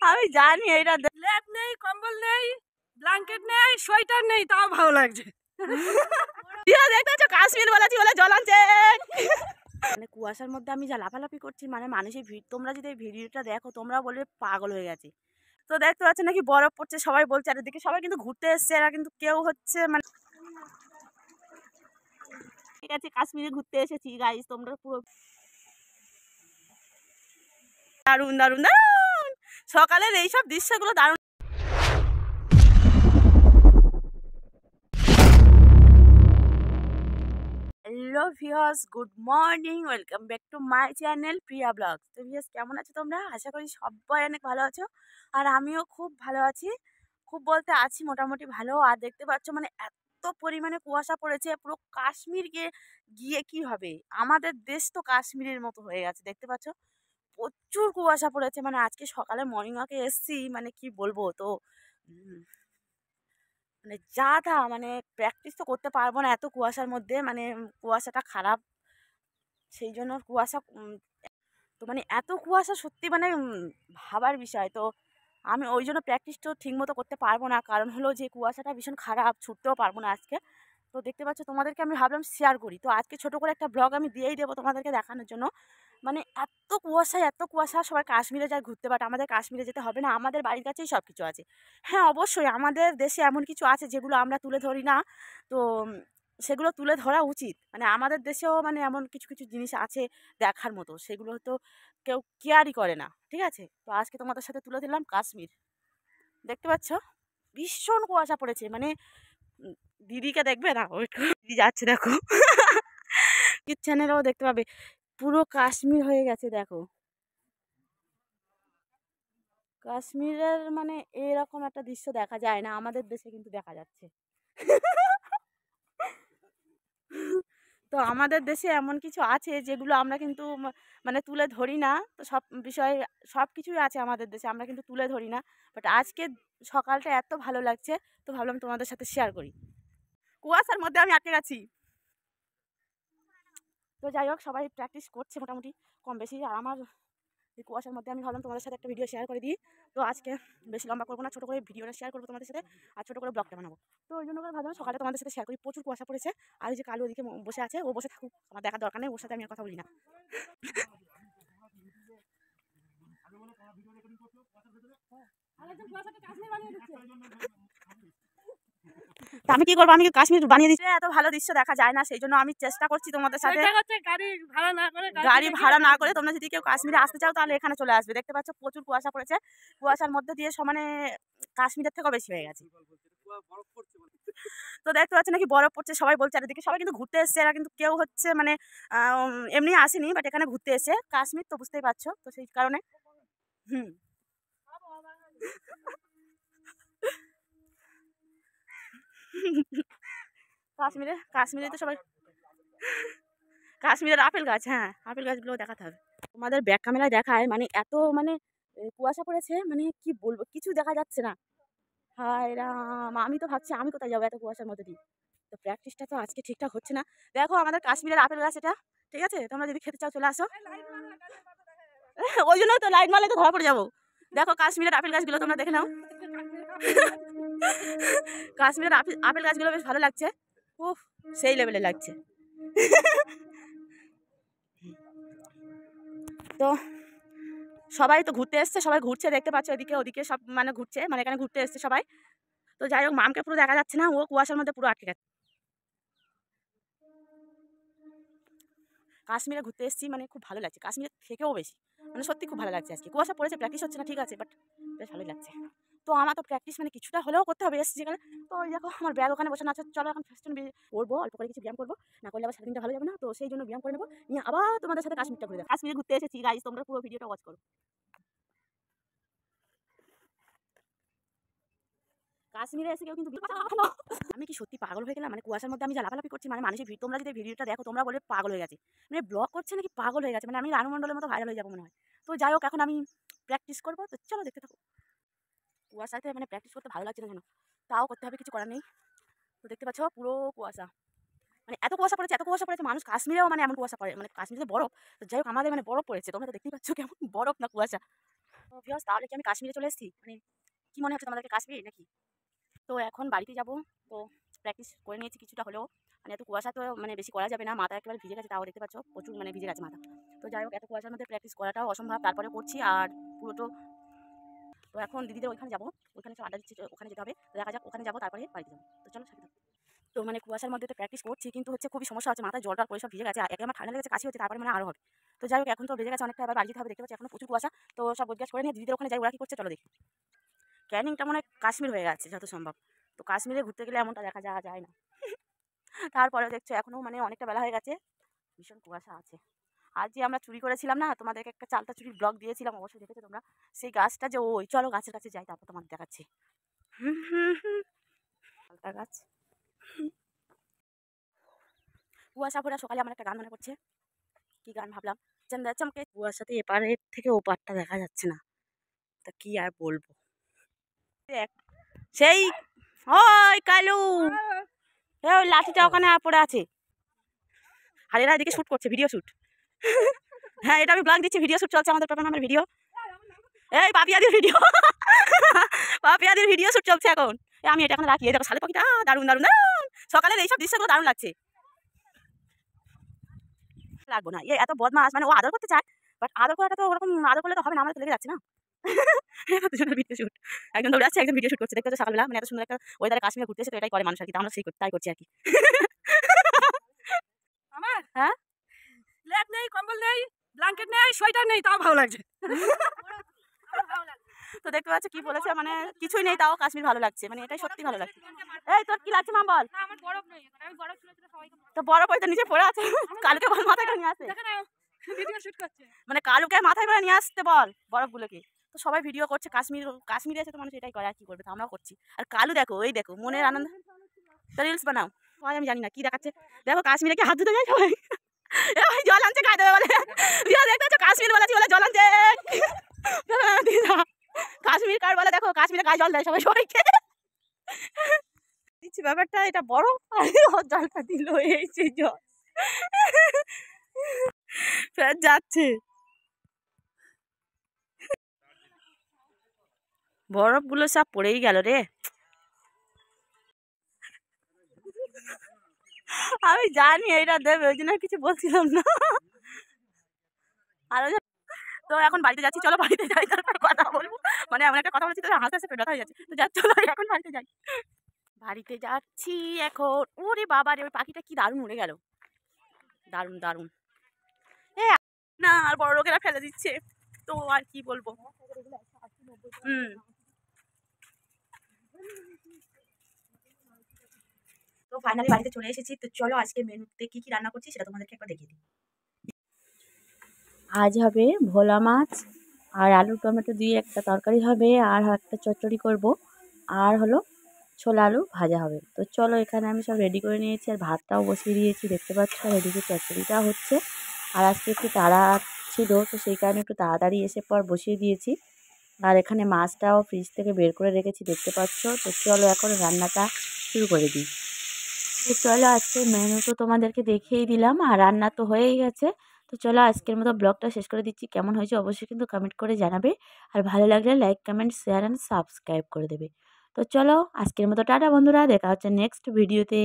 আমি জানি এটা লেপ নেই, কম্বল নেই, ব্ল্যাঙ্কেট নেই, সোয়েটার নেই, তাও ভালো লাগছে। দেখতে পাচ্ছ কাশ্মীর বলেছি বলে জল আনছে। মানে কুয়াশার মধ্যে আমি যা লাফালাফি করছি, মানে মানুষের ভিড়, তোমরা যদি এই ভিডিওটা দেখো তোমরা বলবে পাগল হয়ে গেছে। তো দেখতে পাচ্ছ নাকি বরফ পড়ছে, সবাই বলছে, আর এদিকে সবাই কিন্তু ঘুরতে এসছে, এরা কিন্তু কেউ হচ্ছে মানে ঠিক আছে কাশ্মীরে ঘুরতে এসেছি গাইস, তোমরা পুরো দারুণ দারুণ দারুণ সকালের এইসব দৃশ্যগুলো দারুণ। Hello viewers, good morning, welcome back to my channel Priya blogs. তো ভিউয়ার্স কেমন আছো তোমরা? আশা করি সবাই অনেক ভালো আছো, আর আমিও খুব ভালো আছি। খুব বলতে আছি মোটামুটি ভালো। আর দেখতে পাচ্ছ মানে এত পরিমাণে কুয়াশা পড়েছে, পুরো কাশ্মীর গিয়ে গিয়ে কি হবে, আমাদের দেশ তো কাশ্মীরের মতো হয়ে গেছে। দেখতে পাচ্ছ প্রচুর কুয়াশা পড়েছে, মানে আজকে সকালে মর্নিং ওয়াকে এসছি, মানে কি বলবো। তো মানে যা তা মানে প্র্যাকটিস তো করতে পারবো না এত কুয়াশার মধ্যে, মানে কুয়াশাটা খারাপ, সেই জন্য কুয়াশা তো মানে এত কুয়াশা সত্যি মানে ভাবার বিষয়। তো আমি ওই জন্য প্র্যাকটিস তো ঠিক মতো করতে পারবো না, কারণ হলো যে কুয়াশাটা ভীষণ খারাপ, ছুটতেও পারবো না আজকে। তো দেখতে পাচ্ছ তোমাদেরকে আমি ভাবলাম শেয়ার করি, তো আজকে ছোটো করে একটা ব্লগ আমি দিয়েই দেবো তোমাদেরকে দেখানোর জন্য। মানে এত কুয়াশা, সবাই কাশ্মীরে যায় ঘুরতে, বাট আমাদের কাশ্মীরে যেতে হবে না, আমাদের বাড়ির কাছেই সব কিছু আছে। হ্যাঁ অবশ্যই আমাদের দেশে এমন কিছু আছে যেগুলো আমরা তুলে ধরি না, তো সেগুলো তুলে ধরা উচিত। মানে আমাদের দেশেও মানে এমন কিছু কিছু জিনিস আছে দেখার মতো, সেগুলো হয়তো কেউ কেয়ারই করে না। ঠিক আছে, তো আজকে তোমাদের সাথে তুলে দিলাম কাশ্মীর। দেখতে পাচ্ছ ভীষণ কুয়াশা পড়েছে, মানে দিদিকে দেখবে না, ওই দিদি যাচ্ছে দেখো চ্যানেলেও দেখতে পাবে, পুরো কাশ্মীর হয়ে গেছে দেখো। কাশ্মীরের মানে এরকম একটা দৃশ্য দেখা যায় না, আমাদের দেশে কিন্তু দেখা যাচ্ছে তো আমাদের দেশে এমন কিছু আছে যেগুলো আমরা কিন্তু মানে তুলে ধরি না। তো সব বিষয়ে সব কিছুই আছে আমাদের দেশে, আমরা কিন্তু তুলে ধরি না। বাট আজকে সকালটা এত ভালো লাগছে, তো ভাবলাম তোমাদের সাথে শেয়ার করি। কুয়াশার মধ্যে আমি আটকে গেছি। তো যাই হোক, সবাই প্র্যাকটিস করছে মোটামুটি কম বেশি, আর আমার এই কুয়াশার মধ্যে আমি ভাবলাম তোমাদের সাথে একটা ভিডিও শেয়ার করে দিই। তো আজকে বেশি লম্বা করবো না, ছোটো করে ভিডিওটা শেয়ার করবো তোমাদের সাথে, আর ছোটো করে ব্লগটা বানাবো। তো ওই জন্য করে ভাবলাম সকালে তোমাদের সাথে শেয়ার করি। প্রচুর কুয়াশা পড়েছে, আর ওই যে কালু ওদিকে বসে আছে, ও বসে থাকুক, আমার দেখার দরকার নেই, ওর সাথে আমি আর কথা বলি না। আমি কি করবো, আমি কাশ্মীর বানিয়ে দিচ্ছি, এত ভালো দৃশ্য দেখা যায় না, সেই জন্য আমি চেষ্টা করছি তোমাদের সাথে। গাড়ি ভাড়া না করে তোমরা যদি কেউ কাশ্মীরে আসতে চাও তাহলে এখানে চলে আসবে। দেখতে পাচ্ছ প্রচুর কুয়াশা পড়েছে, কুয়াশার মধ্যে দিয়ে সমানে কাশ্মীরের থেকেও বেশি হয়ে গেছে। তো দেখতে পাচ্ছ নাকি বরফ পড়ছে, সবাই বলছে, আর এদিকে সবাই কিন্তু ঘুরতে এসছে, এরা কিন্তু কেউ হচ্ছে মানে এমনি আসেনি, বাট এখানে ঘুরতে এসে কাশ্মীর তো বুঝতেই পারছো, তো সেই কারণে হুম কাশ্মীরে তো সবাই কাশ্মীরের আপেল গাছ, হ্যাঁ আপেল গাছগুলো দেখাতে হবে তোমাদের, ব্যাক ক্যামেরায় দেখায়, মানে এত মানে কুয়াশা পড়েছে, মানে কি বলবো কিছু দেখা যাচ্ছে না। হায় রাম, আমি তো ভাবছি আমি কোথায় যাবো এত কুয়াশার মধ্যে দিয়ে। তো প্র্যাকটিসটা তো আজকে ঠিকঠাক হচ্ছে না। দেখো আমাদের কাশ্মীরের আপেল গাছ এটা, ঠিক আছে, তোমরা যদি খেতে চাও চলে আসো ওই জন্য তো লাইট মারলে তো ধরা পড়ে যাবো। দেখো কাশ্মীরের আপেল গাছগুলো তোমরা দেখে নাও কাশ্মীরের আপেল গাছগুলো বেশ ভালো লাগছে, উফ সেই লেভেলে লাগছে তো সবাই তো ঘুরতে এসছে, সবাই ঘুরছে, দেখতে পাচ্ছ এদিকে ওদিকে সব মানে ঘুরছে, মানে এখানে ঘুরতে এসছে সবাই। তো যাই হোক, মামকে পুরো দেখা যাচ্ছে না, ও কুয়াশার মধ্যে পুরো আটকে গেছে। কাশ্মীরে ঘুরতে এসেছি, মানে খুব ভালো লাগছে, কাশ্মীরের থেকেও বেশি, মানে সত্যি খুব ভালো লাগছে। আজকে কুয়াশা পড়েছে, প্র্যাকটিস হচ্ছে না ঠিক আছে, বাট বেশ ভালোই লাগছে। তো আমার তো প্র্যাকটিস মানে কিছুটা হলেও করতে হবে এসেছি যেখানে। তো ওই দেখো আমার ব্যাগ ওখানে বসানো আছে, চলো এখন ফেস্টুন করবো, অল্প করে কিছু ব্যায়াম করবো, না করলে আবার সারাদিনটা ভালো যাবে না, তো সেই জন্য ব্যায়াম করে নেবো, নিয়ে আবার তোমাদের সাথে কাশ্মীরটা ঘুরে দেবো। কাশ্মীরে ঘুরতে এসেছি গাইস, তোমরা পুরো ভিডিওটা ওয়াচ করো। কাশ্মীরে এসে কেউ কিন্তু আমি কি সত্যি পাগল হয়ে গেলাম, মানে কুয়াশার মধ্যে আমি যা লাফালাফি করছি, মানে মানুষের ভিড়, তোমরা যদি ভিডিওটা দেখো তোমরা বলে পাগল হয়ে গেছে, মানে ব্লগ করছে নাকি পাগল হয়ে গেছে, মানে আমি রানু মণ্ডলের মতো ভাইরাল হয়ে যাবো মনে হয়। তো যাই হোক, এখন আমি প্র্যাকটিস করবো, তো চলো দেখতে থাকো। কুয়াশাতে মানে প্র্যাকটিস করতে ভালো লাগছে না যেন, তাও করতে হবে, কিছু করার নেই। তো দেখতে পাচ্ছ পুরো কুয়াশা, মানে এত কুয়াশা পড়েছে, মানুষ কাশ্মীরেও মানে এমন কুয়াশা পড়ে, মানে কাশ্মীরে বরফ, তো যাই হোক আমাদের মানে বরফ পড়েছে, তোমরা তো দেখতেই পাচ্ছ কেমন বরফ না কুয়াশা। ভিউয়ার্স তাহলে কি আমি কাশ্মীরে চলে এসেছি? মানে কি মনে হচ্ছে তোমাদেরকে, কাশ্মীর নাকি? তো এখন বাড়িতে যাব। তো প্র্যাকটিস করে নিয়েছি কিছুটা হলেও, মানে এত কুয়াশা তো মানে বেশি করা যাবে না, মাথা একেবারে ভিজে গেছে, তাও দেখতে পাচ্ছ প্রচুর মানে ভিজে গেছে মাথা। তো যাই হোক, এত কুয়াশার মধ্যে প্র্যাকটিস করাটাও অসম্ভব, তারপরে করছি আর পুরোটো। তো এখন দিদিদের ওইখানে যাবো, ওইখানে সব আড্ডা দিচ্ছে, ওখানে যেতে হবে। তো দেখা যাক, ওখানে যাবো তারপরে বাড়িতে যাবো। তো চলো সাথে থাকো। তো মানে কুয়াশার মধ্যে তো প্র্যাকটিস করছি, কিন্তু হচ্ছে খুবই সমস্যা হচ্ছে, মাথায় জলটা পরে সব ভিজে গেছে, একে আমার ঠান্ডা লেগেছে, কাশি হচ্ছে, তারপরে মানে আরও হবে। তো যাই হোক, এখন তো বেজে গেছে অনেকটা, এবার বাড়ি যেতে হবে, দেখতে পাচ্ছি এখনো প্রচুর কুয়াশা। তো সব গোছগাছ করে নিয়ে দিদিদের ওখানে যাই, ওরা কি করছে চলো দেখি। ক্যানিংটা মনে হয় কাশ্মীর হয়ে গেছে যত সম্ভব। তো কাশ্মীরে ঘুরতে গেলে এমনটা দেখা যাওয়া যায় না। তারপরেও দেখছো এখনও মানে অনেকটা বেলা হয়ে গেছে, ভীষণ কুয়াশা আছে। আর যে আমরা চুরি করেছিলাম না, তোমাদেরকে একটা চালতা চুরির ব্লগ দিয়েছিলাম, অবশ্যই দেখেছো তোমরা। সেই গাছটা যে ওই, চলো গাছের কাছে যাই, তারপর তোমাদের দেখাচ্ছি। চালতা গাছ, কুয়াশা ভরা সকালে আমার একটা গান মনে পড়ছে। কি গান ভাবলাম, চন্দা চমকে কুয়াশাতে এপারের থেকে ওপারটা দেখা যাচ্ছে না, তা কি আর বলবো। দেখ সেই, ওই কালু, ওই লাঠিটা ওখানে পড়ে আছে, আর এরা এদিকে শ্যুট করছে, ভিডিও শ্যুট। হ্যাঁ, এটা আমি ব্লগ দিচ্ছি, ভিডিও শ্যুট চলছে আমাদের, আমার ভিডিও, এই পাপিয়াদির ভিডিও। পাপিয়াদির ভিডিও শ্যুট চলছে এখন। আমি এটা এখন রাখি, এই দেখো শালিক পাখিটা, দারুণ দারুণ দারুণ, সকালের এইসব দৃশ্যগুলো দারুণ লাগছে। লাগবো না, এত বদমাস, মানে ও আদর করতে চায়, বাট আদর করাটা তো ওরকম আদর করলে তো হবে না, আমাদের তো লেগে যাচ্ছে না। দুজনের ভিডিও শ্যুট, একজন দৌড়ে আসছে, একজন ভিডিও শ্যুট করছে, দেখতে হচ্ছে সকালবেলা, মানে এত সুন্দর একটা ওয়েদারে কাশ্মীরে ঘুরতে এসে, তো এটাই করে মানুষ আর কি, আমরা সেই তাই করছি আর কি। আমার হ্যাঁ, লেপ নেই, কম্বল নেই, ব্ল্যাঙ্কেট নেই, সোয়েটার নেই, তাও ভালো লাগছে। তো দেখতে পাচ্ছ কি বলেছে, মানে কিছুই নেই তাও কাশ্মীর ভালো লাগছে, মানে এটাই সত্যি ভালো লাগছে। এই তোর কি লাগছে মা বল? না, আমার বরফ নেই, আমি বরফ ছিল সবাইকে। তো বরফ ওই তো নিচে পড়ে আছে, কালুকে বল মাথায় করে নিয়ে আসতে, দেখে নাও, ভিডিও শুট করছে। মানে কালুকে মাথায় করে নিয়ে আসতে বল বরফগুলোকে। তো সবাই ভিডিও করছে, কাশ্মীরে এসে তো মানুষ এটাই করে, আর কি করবে, তো আমরাও করছি। আর কালু দেখো, এই দেখো মনের আনন্দ, তো রিলস বানাও ভাই, আমি জানি না কি দেখাচ্ছে। দেখো কাশ্মীরে কি হাত ধুতে যায় সবাই, ওই জল আনছে খাই দেবে বলে, দেখতে পাচ্ছ কাশ্মীর বলেছি বলে জল আনছে। কাশ্মীর কার বলে, দেখো কাশ্মীরে গায়ে জল দেয় সবাই সবাইকে দিচ্ছি, ব্যাপারটা এটা বড়, আর জলটা দিল, এই সেই জল ফের যাচ্ছে, বরফগুলো সব পড়েই গেল রে। আমি জানি এইটা দেবে, ওই জন্য কিছু বলছিলাম না। আর তো এখন বাড়িতে যাচ্ছি, চলো বাড়িতে যাই, তারপর কথা বলবো। মানে এমন একটা কথা বলছি তো হাসতে হাসতে পেট ব্যথা হয়ে যাচ্ছে, তো যাচ্ছি, চলো এখন বাড়িতে যাই। বাড়িতে যাচ্ছি এখন। ওরে বাবা রে, ওই পাখিটা কি দারুণ উড়ে গেল, দারুণ দারুণ। এ না, আর বড় লোকেরা ফেলে দিচ্ছে, তো আর কি বলবো। তো ফাইনালি বাড়িতে চলে এসেছি, তো চলো আজকে মেনুতে কি কি রান্না করছি সেটা তোমাদেরকে একবার দেখিয়ে দিই। আজ হবে ভোলা মাছ আর আলু টমেটো দিয়ে একটা তরকারি হবে, আর একটা চচ্চড়ি করব, আর হলো ছোলা আলু ভাজা হবে। তো চলো, এখানে আমি সব রেডি করে নিয়েছি, আর ভাতটাও বসিয়ে দিয়েছি দেখতে পাচ্ছ, আর এদিকে চচ্চড়িটা হচ্ছে। আর আজকে একটু তাড়া ছিল, তো সেই কারণে একটু তাড়াতাড়ি এসে পর বসিয়ে দিয়েছি। আর এখানে মাছটাও ফ্রিজ থেকে বের করে রেখেছি দেখতে পাচ্ছ। তো চলো এখন রান্নাটা শুরু করে দিই। তো চলো, আজকের মেনু তো তোমাদেরকে দেখিয়েই দিলাম, আর রান্না তো হয়েই গেছে। তো চলো আজকের মতো ব্লগটা শেষ করে দিচ্ছি, কেমন হয়েছে অবশ্যই কিন্তু কমেন্ট করে জানাবে, আর ভালো লাগলে like comment share and subscribe করে দেবে। তো চলো আজকের মতো টাটা বন্ধুরা, দেখা হচ্ছে নেক্সট ভিডিওতে।